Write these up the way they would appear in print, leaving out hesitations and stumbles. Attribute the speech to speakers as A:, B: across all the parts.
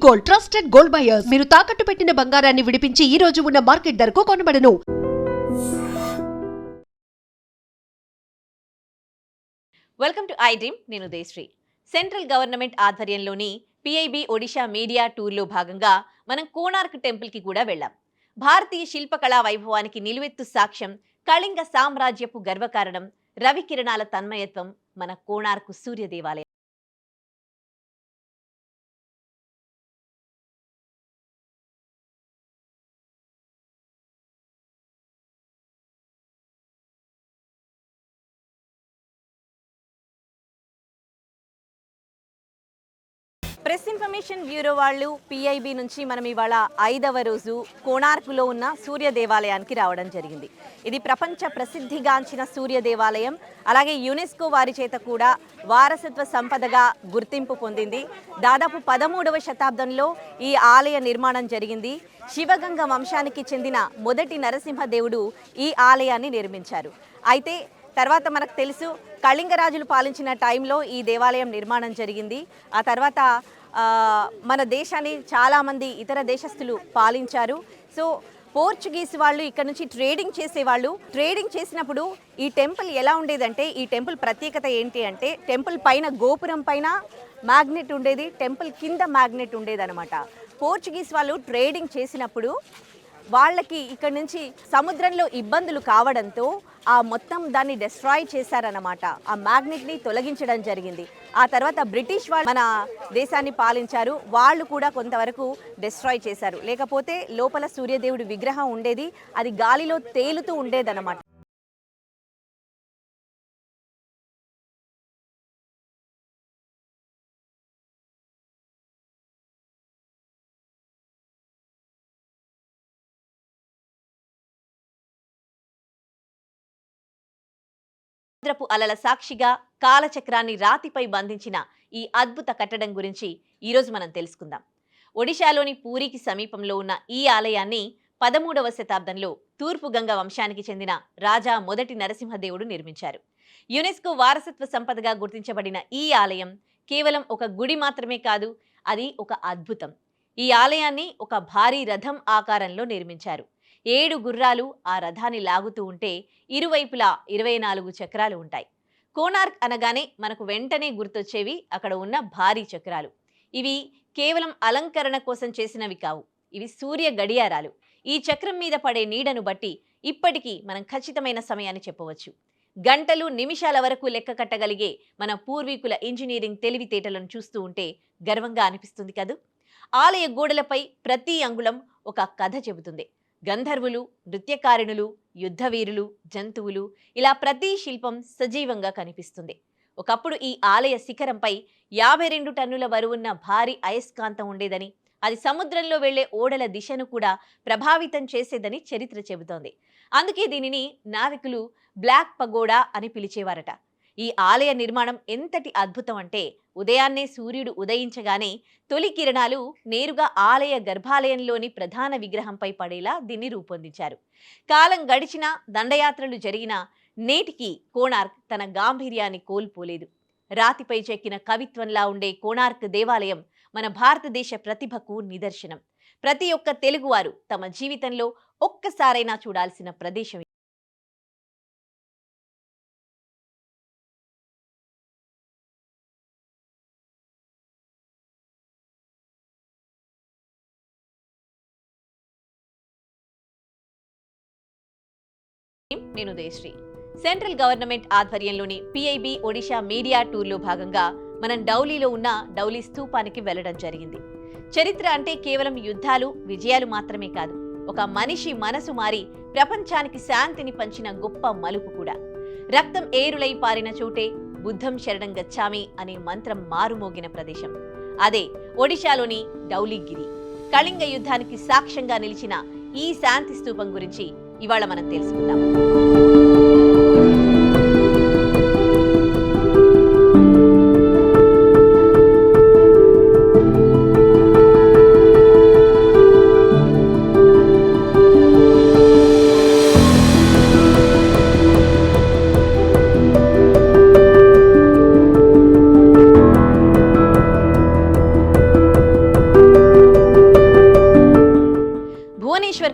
A: Gold, trusted gold buyers. మీరు తాకట్టు పెట్టిన బంగారాన్ని విడిపించి ఈ రోజు ఉన్న మార్కెట్ ధరకు కొనబడను.
B: Welcome to iDream. నేను దేశ్రీ. సెంట్రల్ గవర్నమెంట్ ఆధ్వర్యంలోని పిఐబి ఒడిషా మీడియా టూర్లో భాగంగా మనం కోణార్క్ టెంపుల్కి కూడా వెళ్ళాం. భారతీయ శిల్పకళా వైభవానికి నిలువెత్తు సాక్ష్యం, కళింగ సామ్రాజ్యపు గర్వకారణం, రవికిరణాల తన్మయత్వం మన కోణార్క్ సూర్య దేవాలయం. ప్రెస్ ఇన్ఫర్మేషన్ బ్యూరో వాళ్ళు పిఐబి నుంచి మనం ఇవాళ 5వ రోజు కోణార్కులో ఉన్న సూర్య దేవాలయానికి రావడం జరిగింది. ఇది ప్రపంచ ప్రసిద్ధిగాంచిన సూర్య దేవాలయం. అలాగే యునెస్కో వారి చేత కూడా వారసత్వ సంపదగా గుర్తింపు పొందింది. దాదాపు 13వ శతాబ్దంలో ఈ ఆలయ నిర్మాణం జరిగింది. శివగంగ వంశానికి చెందిన మొదటి నరసింహదేవుడు ఈ ఆలయాన్ని నిర్మించారు. అయితే తర్వాత మనకు తెలుసు, కళింగరాజులు పాలించిన టైంలో ఈ దేవాలయం నిర్మాణం జరిగింది. ఆ తర్వాత మన దేశాన్ని చాలామంది ఇతర దేశస్తులు పాలించారు. సో పోర్చుగీస్ వాళ్ళు ఇక్కడ నుంచి ట్రేడింగ్ చేసేవాళ్ళు. ట్రేడింగ్ చేసినప్పుడు ఈ టెంపుల్ ఎలా ఉండేదంటే, ఈ టెంపుల్ ప్రత్యేకత ఏంటి అంటే, టెంపుల్ పైన గోపురం పైన మ్యాగ్నెట్ ఉండేది, టెంపుల్ కింద మ్యాగ్నెట్ ఉండేదన్నమాట. పోర్చుగీస్ వాళ్ళు ట్రేడింగ్ చేసినప్పుడు వాళ్ళకి ఇక్కడ నుంచి సముద్రంలో ఇబ్బందులు కావడంతో ఆ మొత్తం దాన్ని డిస్ట్రాయ్ చేశారన్నమాట. ఆ మ్యాగ్నెట్ని తొలగించడం జరిగింది. ఆ తర్వాత బ్రిటిష్ వాళ్ళు మన దేశాన్ని పాలించారు. వాళ్ళు కూడా కొంతవరకు డిస్ట్రాయ్ చేశారు. లేకపోతే లోపల సూర్యదేవుడి విగ్రహం ఉండేది, అది గాలిలో తేలుతూ ఉండేదన్నమాట. సముద్రపు అలల సాక్షిగా కాలచక్రాన్ని రాతిపై బంధించిన ఈ అద్భుత కట్టడం గురించి ఈరోజు మనం తెలుసుకుందాం. ఒడిశాలోని పూరికి సమీపంలో ఉన్న ఈ ఆలయాన్ని 13వ శతాబ్దంలో తూర్పు గంగ వంశానికి చెందిన రాజా మొదటి నరసింహదేవుడు నిర్మించారు. యునెస్కో వారసత్వ సంపదగా గుర్తించబడిన ఈ ఆలయం కేవలం ఒక గుడి మాత్రమే కాదు, అది ఒక అద్భుతం. ఈ ఆలయాన్ని ఒక భారీ రథం ఆకారంలో నిర్మించారు. 7 గుర్రాలు ఆ రథాన్ని లాగుతూ ఉంటే ఇరువైపులా 24 చక్రాలు ఉంటాయి. కోణార్క్ అనగానే మనకు వెంటనే గుర్తొచ్చేవి అక్కడ ఉన్న భారీ చక్రాలు. ఇవి కేవలం అలంకరణ కోసం చేసినవి కావు, ఇవి సూర్య గడియారాలు. ఈ చక్రం మీద పడే నీడను బట్టి ఇప్పటికీ మనం ఖచ్చితమైన సమయాన్ని చెప్పవచ్చు. గంటలు నిమిషాల వరకు లెక్క కట్టగలిగే మన పూర్వీకుల ఇంజనీరింగ్ తెలివితేటలను చూస్తూ ఉంటే గర్వంగా అనిపిస్తుంది కదూ. ఆలయ గోడలపై ప్రతి అంగుళం ఒక కథ చెబుతుంది. గంధర్వులు, నృత్యకారిణులు, యుద్ధవీరులు, జంతువులు, ఇలా ప్రతి శిల్పం సజీవంగా కనిపిస్తుంది. ఒకప్పుడు ఈ ఆలయ శిఖరంపై 52 టన్నుల బరువున్న భారీ అయస్కాంతం ఉండేదని, అది సముద్రంలో వెళ్లే ఓడల దిశను కూడా ప్రభావితం చేసేదని చరిత్ర చెబుతోంది. అందుకే దీనిని నావికులు బ్లాక్ పగోడా అని పిలిచేవారట. ఈ ఆలయ నిర్మాణం ఎంతటి అద్భుతం అంటే, ఉదయాన్నే సూర్యుడు ఉదయించగానే తొలి కిరణాలు నేరుగా ఆలయ గర్భాలయంలోని ప్రధాన విగ్రహంపై పడేలా దీన్ని రూపొందించారు. కాలం గడిచినా, దండయాత్రలు జరిగినా నేటికి కోణార్క్ తన గాంభీర్యాన్ని కోల్పోలేదు. రాతిపై చెక్కిన కవిత్వంలా ఉండే కోణార్క్ దేవాలయం మన భారతదేశ ప్రతిభకు నిదర్శనం. ప్రతి ఒక్క తెలుగువారు తమ జీవితంలో ఒక్కసారైనా చూడాల్సిన ప్రదేశం. నేను దేశ్రీ. సెంట్రల్ గవర్నమెంట్ ఆధ్వర్యంలోని పిఐబి ఒడిషా మీడియా టూర్లో భాగంగా మనం డౌలీలో ఉన్న డౌలీ స్తూపానికి వెళ్లడం జరిగింది. చరిత్ర అంటే కేవలం యుద్ధాలు, విజయాలు మాత్రమే కాదు, ఒక మనిషి మనసు మారి ప్రపంచానికి శాంతిని పంచిన గొప్ప మలుపు కూడా. రక్తం ఏరులై పారిన చోటే బుద్ధం శరణం గచ్చామి అనే మంత్రం మారుమోగిన ప్రదేశం అదే ఒడిశాలోని డౌలీగిరి. కళింగ యుద్ధానికి సాక్ష్యంగా నిలిచిన ఈ శాంతి స్తూపం గురించి ఇవాళ మనం తెలుసుకుందాం.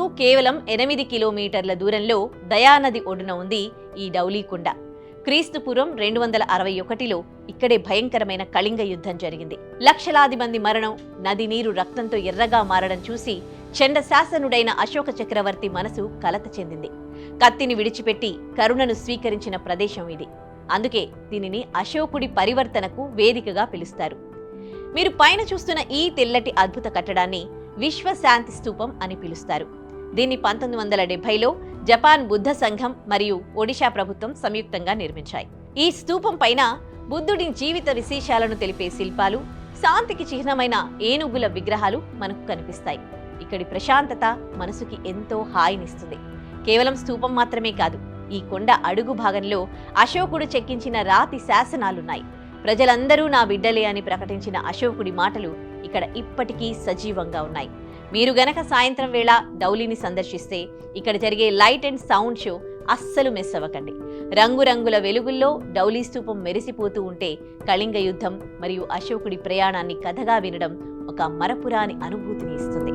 B: వరకు కేవలం 8 కిలోమీటర్ల దూరంలో దయానది ఒడ్డున ఉంది ఈ డౌలీకొండ. క్రీస్తుపూర్వం 261లో ఇక్కడే భయంకరమైన కళింగ యుద్ధం జరిగింది. లక్షలాది మంది మరణం, నది నీరు రక్తంతో ఎర్రగా మారడం చూసి చండశాసనుడైన అశోక చక్రవర్తి మనసు కలత చెందింది. కత్తిని విడిచిపెట్టి కరుణను స్వీకరించిన ప్రదేశం ఇది. అందుకే దీనిని అశోకుడి పరివర్తనకు వేదికగా పిలుస్తారు. మీరు పైన చూస్తున్న ఈ తెల్లటి అద్భుత కట్టడాన్ని విశ్వశాంతి స్తూపం అని పిలుస్తారు. దీన్ని 1970లో జపాన్ బుద్ధ సంఘం మరియు ఒడిషా ప్రభుత్వం సంయుక్తంగా నిర్మించాయి. ఈ స్తూపం పైన బుద్ధుడి జీవిత విశేషాలను తెలిపే శిల్పాలు, శాంతికి చిహ్నమైన ఏనుగుల విగ్రహాలు మనకు కనిపిస్తాయి. ఇక్కడి ప్రశాంతత మనసుకి ఎంతో హాయినిస్తుంది. కేవలం స్తూపం మాత్రమే కాదు, ఈ కొండ అడుగు భాగంలో అశోకుడు చెక్కించిన రాతి శాసనాలున్నాయి. ప్రజలందరూ నా బిడ్డలే అని ప్రకటించిన అశోకుడి మాటలు ఇక్కడ ఇప్పటికీ సజీవంగా ఉన్నాయి. మీరు గనక సాయంత్రం వేళ డౌలీని సందర్శిస్తే ఇక్కడ జరిగే లైట్ అండ్ సౌండ్ షో అస్సలు మిస్ అవ్వకండి. రంగురంగుల వెలుగుల్లో డౌలీ స్తూపం మెరిసిపోతూ ఉంటే కళింగ యుద్ధం మరియు అశోకుడి ప్రయాణాన్ని కథగా వినడం ఒక మరపురాని అనుభూతిని ఇస్తుంది.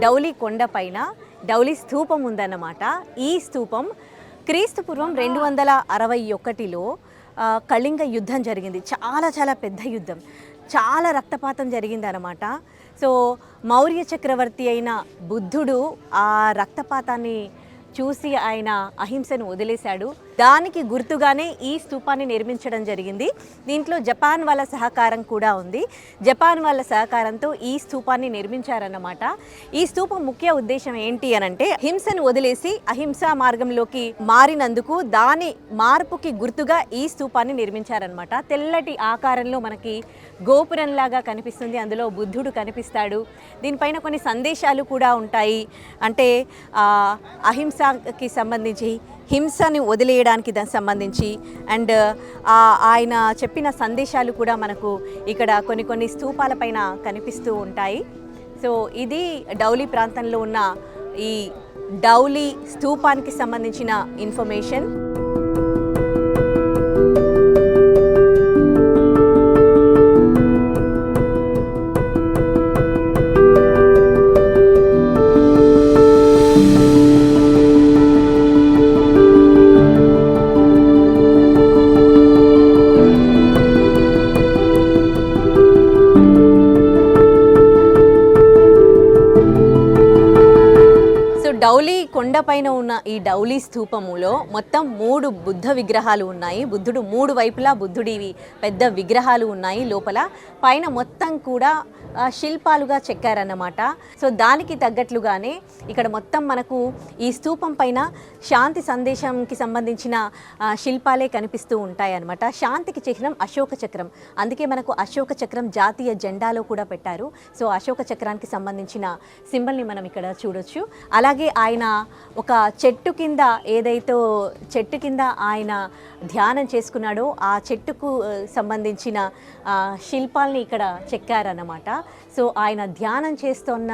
B: డౌలీ కొండ పైన డౌలీ స్తూపం ఉందన్నమాట. ఈ స్తూపం క్రీస్తుపూర్వం 261లో కళింగ యుద్ధం జరిగింది. చాలా పెద్ద యుద్ధం, చాలా రక్తపాతం జరిగిందన్నమాట. సో మౌర్య చక్రవర్తి అయిన బుద్ధుడు ఆ రక్తపాతాన్ని చూసి ఆయన అహింసను వదిలేశాడు. దానికి గుర్తుగానే ఈ స్తూపాన్ని నిర్మించడం జరిగింది. దీంట్లో జపాన్ వాళ్ళ సహకారం కూడా ఉంది. జపాన్ వాళ్ళ సహకారంతో ఈ స్తూపాన్ని నిర్మించారన్నమాట. ఈ స్తూపం ముఖ్య ఉద్దేశం ఏంటి అనంటే, హింసను వదిలేసి అహింసా మార్గంలోకి మారినందుకు దాని మార్పుకి గుర్తుగా ఈ స్తూపాన్ని నిర్మించారనమాట. తెల్లటి ఆకారంలో మనకి గోపురంలాగా కనిపిస్తుంది. అందులో బుద్ధుడు కనిపిస్తాడు. దీనిపైన కొన్ని సందేశాలు కూడా ఉంటాయి. అంటే అహింసకి సంబంధించి, హింసని వదిలేయడానికి దానికి సంబంధించి అండ్ ఆయన చెప్పిన సందేశాలు కూడా మనకు ఇక్కడ కొన్ని స్తూపాల పైన కనిపిస్తూ ఉంటాయి. సో ఇది డౌలీ ప్రాంతంలో ఉన్న ఈ డౌలీ స్తూపానికి సంబంధించిన ఇన్ఫర్మేషన్. డౌలీ కొండపైన ఉన్న ఈ డౌలీ స్తూపములో మొత్తం 3 బుద్ధ విగ్రహాలు ఉన్నాయి. బుద్ధుడు 3 వైపులా బుద్ధుడివి పెద్ద విగ్రహాలు ఉన్నాయి. లోపల పైన మొత్తం కూడా శిల్పాలుగా చెక్కారన్నమాట. సో దానికి తగ్గట్లుగానే ఇక్కడ మొత్తం మనకు ఈ స్తూపం పైన శాంతి సందేశంకి సంబంధించిన శిల్పాలే కనిపిస్తూ ఉంటాయి అన్నమాట. శాంతికి చిహ్నం అశోక చక్రం. అందుకే మనకు అశోక చక్రం జాతీయ జెండాలో కూడా పెట్టారు. సో అశోక చక్రానికి సంబంధించిన సింబల్ని మనం ఇక్కడ చూడొచ్చు. అలాగే ఆయన ఒక చెట్టు కింద చెట్టు కింద ఆయన ధ్యానం చేసుకున్నాడో ఆ చెట్టుకు సంబంధించిన శిల్పాలని ఇక్కడ చెక్కారన్నమాట. సో ఆయన ధ్యానం చేస్తున్న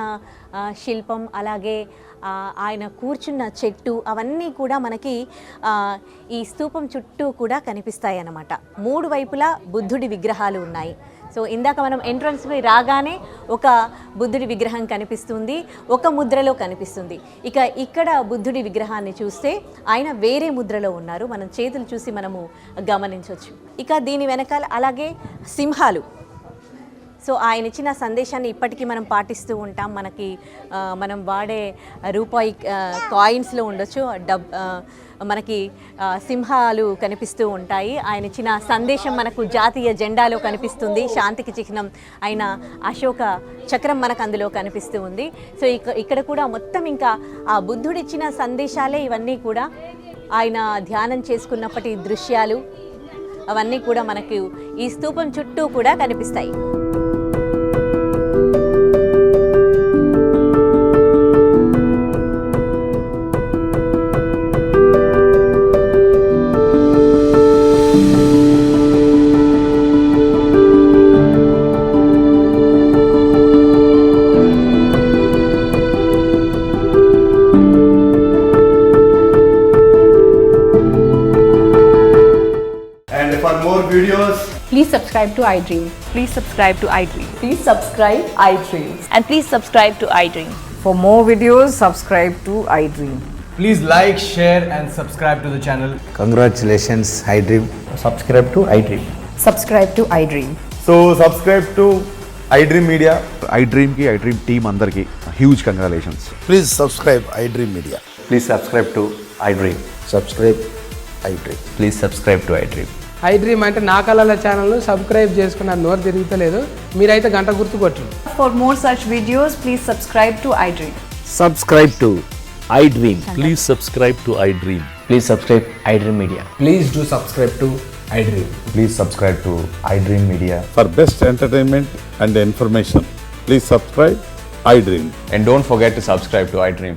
B: శిల్పం, అలాగే ఆయన కూర్చున్న చెట్టు, అవన్నీ కూడా మనకి ఈ స్తూపం చుట్టూ కూడా కనిపిస్తాయి అన్నమాట. 3 వైపులా బుద్ధుడి విగ్రహాలు ఉన్నాయి. సో ఇందాక మనం ఎంట్రన్స్కి రాగానే ఒక బుద్ధుడి విగ్రహం కనిపిస్తుంది, ఒక ముద్రలో కనిపిస్తుంది. ఇక్కడ బుద్ధుడి విగ్రహాన్ని చూస్తే ఆయన వేరే ముద్రలో ఉన్నారు. మనం చేతులు చూసి మనము గమనించవచ్చు. దీని వెనకాల అలాగే సింహాలు. సో ఆయన ఇచ్చిన సందేశాన్ని ఇప్పటికీ మనం పాటిస్తూ ఉంటాం. మనం వాడే రూపాయి కాయిన్స్లో ఉండొచ్చు, మనకి సింహాలు కనిపిస్తూ ఉంటాయి. ఆయన ఇచ్చిన సందేశం మనకు జాతీయ జెండాలో కనిపిస్తుంది. శాంతికి చిహ్నం అయిన అశోక చక్రం మనకు అందులో కనిపిస్తూ ఉంది. సో ఇక్కడ కూడా మొత్తం ఇంకా ఆ బుద్ధుడిచ్చిన సందేశాలే ఇవన్నీ కూడా. ఆయన ధ్యానం చేసుకున్నప్పటి దృశ్యాలు అవన్నీ కూడా మనకు ఈ స్తూపం చుట్టూ కూడా కనిపిస్తాయి.
C: Please subscribe to iDream.
D: Please subscribe to iDream.
C: Please subscribe iDream.
D: And please subscribe to iDream.
E: For more videos, subscribe to iDream.
F: Please like, share and subscribe to the channel.
G: Congratulations, iDream.
H: subscribe to iDream.
C: Subscribe to iDream.
I: So subscribe to iDream Media.
J: iDream ki iDream team andarki huge congratulations.
G: Please subscribe iDream Media.
H: Please subscribe to iDream.
G: Subscribe iDream.
H: Please subscribe to iDream.
K: iDream అంటే నా కళల ఛానల్ను subscribe చేసుకున్న నోరు తిరుగుతలేదు, మీరైతే గంట గుర్తు కొట్టండి.
C: For more such videos, please subscribe to iDream.
H: Subscribe to iDream.
L: Please subscribe to iDream.
H: Please subscribe iDream Media.
F: Please do subscribe to iDream.
I: Please subscribe to iDream Media.
J: For best entertainment and information, please subscribe iDream.
H: And don't forget to subscribe to iDream.